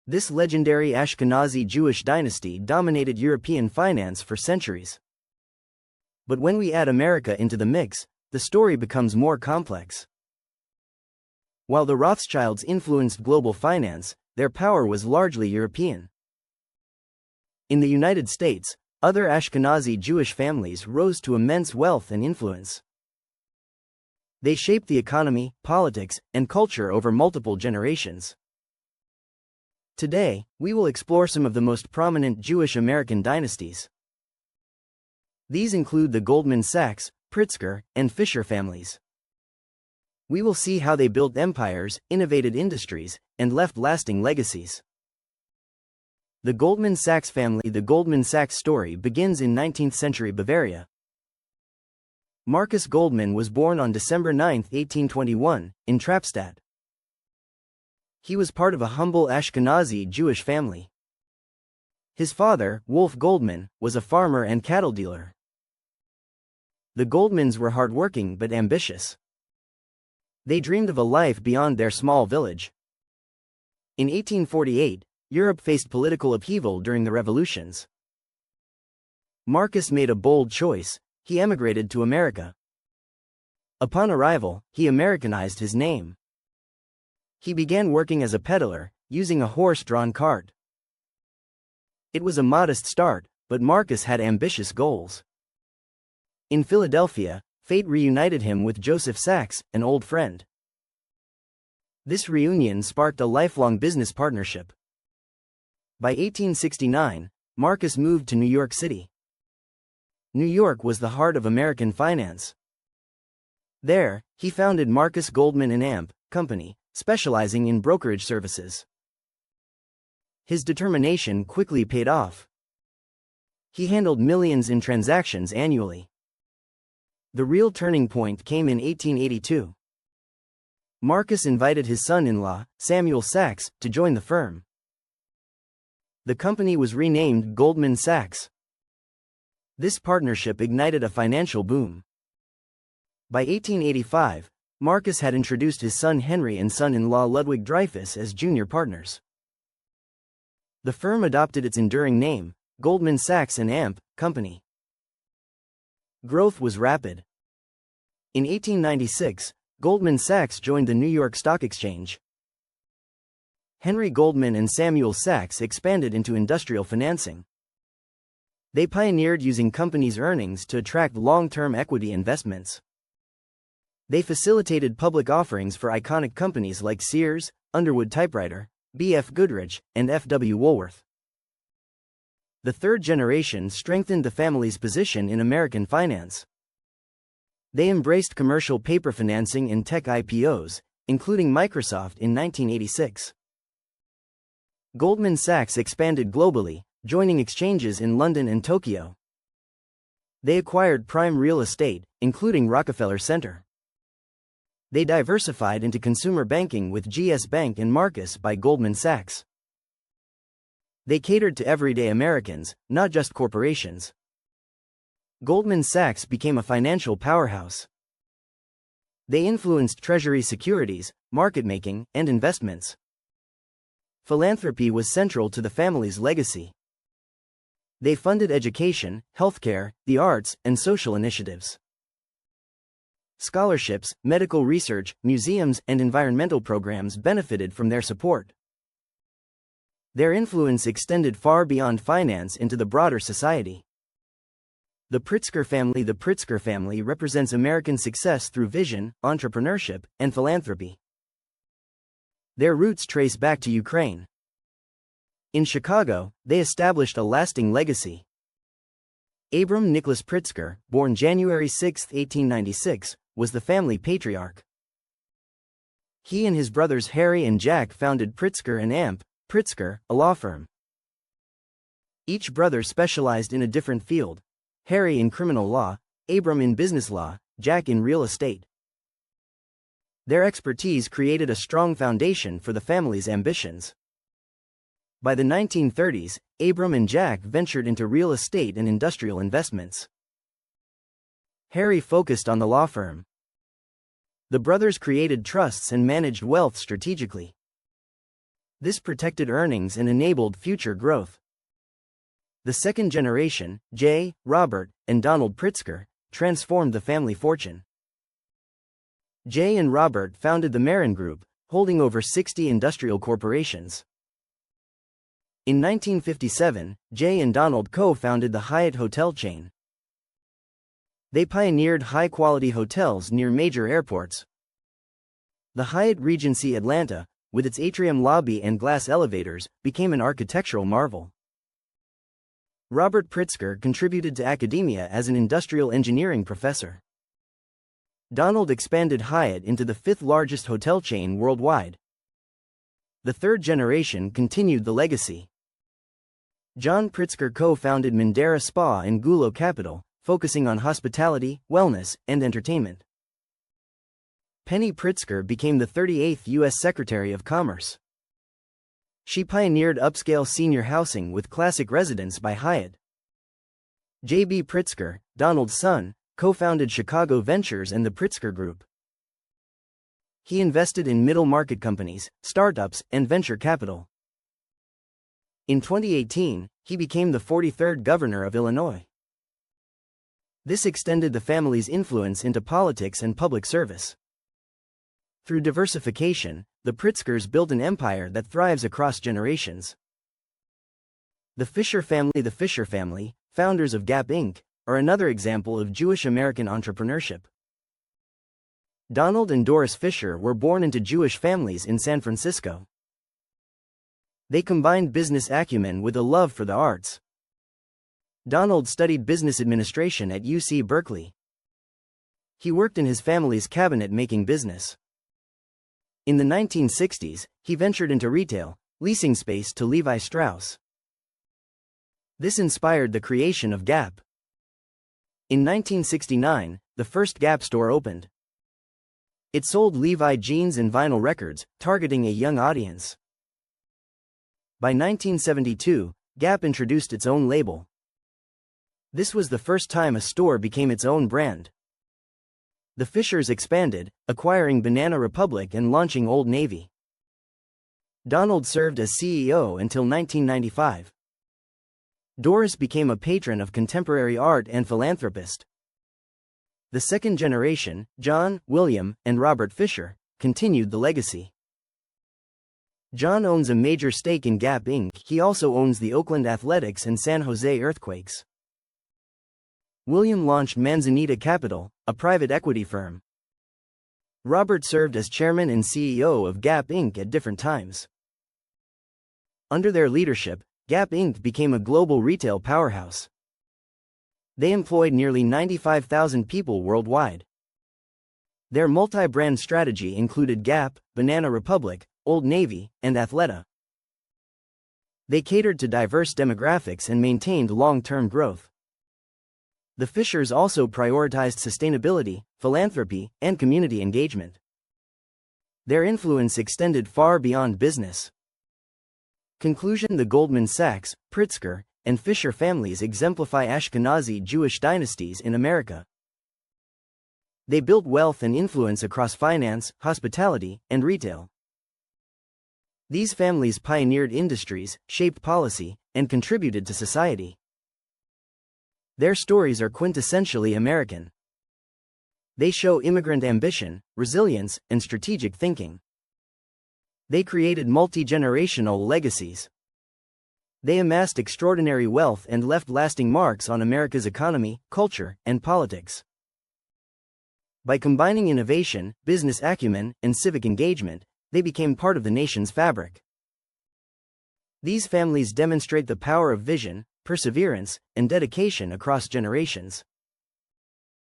This legendary Ashkenazi Jewish dynasty dominated European finance for centuries. But when we add America into the mix, the story becomes more complex. While the Rothschilds influenced global finance, their power was largely European. In the United States, other Ashkenazi Jewish families rose to immense wealth and influence. They shaped the economy, politics, and culture over multiple generations. Today, we will explore some of the most prominent Jewish American dynasties. These include the Goldman Sachs, Pritzker, and Fisher families. We will see how they built empires, innovated industries, and left lasting legacies. The Goldman Sachs family. The Goldman Sachs story begins in 19th-century Bavaria. Marcus Goldman was born on December 9, 1821, in Trappstadt. He was part of a humble Ashkenazi Jewish family. His father, Wolf Goldman, was a farmer and cattle dealer. The Goldmans were hardworking but ambitious. They dreamed of a life beyond their small village. In 1848, Europe faced political upheaval during the revolutions. Marcus made a bold choice. He emigrated to America. Upon arrival, he Americanized his name. He began working as a peddler, using a horse-drawn cart. It was a modest start, but Marcus had ambitious goals. In Philadelphia, fate reunited him with Joseph Sachs, an old friend. This reunion sparked a lifelong business partnership. By 1869, Marcus moved to New York City. New York was the heart of American finance. There, he founded Marcus Goldman and Amp Company, specializing in brokerage services. His determination quickly paid off. He handled millions in transactions annually. The real turning point came in 1882. Marcus invited his son-in-law, Samuel Sachs, to join the firm. The company was renamed Goldman Sachs. This partnership ignited a financial boom. By 1885, Marcus had introduced his son Henry and son-in-law Ludwig Dreyfus as junior partners. The firm adopted its enduring name, Goldman Sachs and Amp Company. Growth was rapid. In 1896, Goldman Sachs joined the New York Stock Exchange. Henry Goldman and Samuel Sachs expanded into industrial financing. They pioneered using companies' earnings to attract long-term equity investments. They facilitated public offerings for iconic companies like Sears, Underwood Typewriter, B.F. Goodrich, and F.W. Woolworth. The third generation strengthened the family's position in American finance. They embraced commercial paper financing and tech IPOs, including Microsoft in 1986. Goldman Sachs expanded globally, joining exchanges in London and Tokyo. They acquired prime real estate, including Rockefeller Center. They diversified into consumer banking with GS Bank and Marcus by Goldman Sachs. They catered to everyday Americans, not just corporations. Goldman Sachs became a financial powerhouse. They influenced treasury securities, market making, and investments. Philanthropy was central to the family's legacy. They funded education, healthcare, the arts, and social initiatives. Scholarships, medical research, museums, and environmental programs benefited from their support. Their influence extended far beyond finance into the broader society. The Pritzker family. The Pritzker family represents American success through vision, entrepreneurship, and philanthropy. Their roots trace back to Ukraine. In Chicago, they established a lasting legacy. Abram Nicholas Pritzker, born January 6, 1896, was the family patriarch. He and his brothers Harry and Jack founded Pritzker and Amp Pritzker, a law firm. Each brother specialized in a different field: Harry in criminal law, Abram in business law, Jack in real estate. Their expertise created a strong foundation for the family's ambitions. By the 1930s, Abram and Jack ventured into real estate and industrial investments. Harry focused on the law firm. The brothers created trusts and managed wealth strategically. This protected earnings and enabled future growth. The second generation, J. Robert, and Donald Pritzker, transformed the family fortune. J. and Robert founded the Marin Group, holding over 60 industrial corporations. In 1957, J. and Donald co-founded the Hyatt hotel chain. They pioneered high-quality hotels near major airports. The Hyatt Regency Atlanta, with its atrium lobby and glass elevators, became an architectural marvel. Robert Pritzker contributed to academia as an industrial engineering professor. Donald expanded Hyatt into the fifth-largest hotel chain worldwide. The third generation continued the legacy. John Pritzker co-founded Mandara Spa and Gulo Capital, focusing on hospitality, wellness, and entertainment. Penny Pritzker became the 38th U.S. Secretary of Commerce. She pioneered upscale senior housing with Classic Residence by Hyatt. J.B. Pritzker, Donald's son, co-founded Chicago Ventures and the Pritzker Group. He invested in middle-market companies, startups, and venture capital. In 2018, he became the 43rd governor of Illinois. This extended the family's influence into politics and public service. Through diversification, the Pritzkers built an empire that thrives across generations. The Fisher family, founders of Gap Inc., are another example of Jewish-American entrepreneurship. Donald and Doris Fisher were born into Jewish families in San Francisco. They combined business acumen with a love for the arts. Donald studied business administration at UC Berkeley. He worked in his family's cabinet-making business. In the 1960s, he ventured into retail, leasing space to Levi Strauss. This inspired the creation of Gap. In 1969, the first Gap store opened. It sold Levi jeans and vinyl records, targeting a young audience. By 1972, Gap introduced its own label. This was the first time a store became its own brand. The Fishers expanded, acquiring Banana Republic and launching Old Navy. Donald served as CEO until 1995. Doris became a patron of contemporary art and philanthropist. The second generation, John, William, and Robert Fisher, continued the legacy. John owns a major stake in Gap Inc. He also owns the Oakland Athletics and San Jose Earthquakes. William launched Manzanita Capital, a private equity firm. Robert served as chairman and CEO of Gap Inc. at different times. Under their leadership, Gap Inc. became a global retail powerhouse. They employed nearly 95,000 people worldwide. Their multi-brand strategy included Gap, Banana Republic, Old Navy, and Athleta. They catered to diverse demographics and maintained long-term growth. The Fishers also prioritized sustainability, philanthropy, and community engagement. Their influence extended far beyond business. Conclusion: the Goldman Sachs, Pritzker, and Fisher families exemplify Ashkenazi Jewish dynasties in America. They built wealth and influence across finance, hospitality, and retail. These families pioneered industries, shaped policy, and contributed to society. Their stories are quintessentially American. They show immigrant ambition, resilience, and strategic thinking. They created multi-generational legacies. They amassed extraordinary wealth and left lasting marks on America's economy, culture, and politics. By combining innovation, business acumen, and civic engagement, they became part of the nation's fabric. These families demonstrate the power of vision, perseverance, and dedication across generations.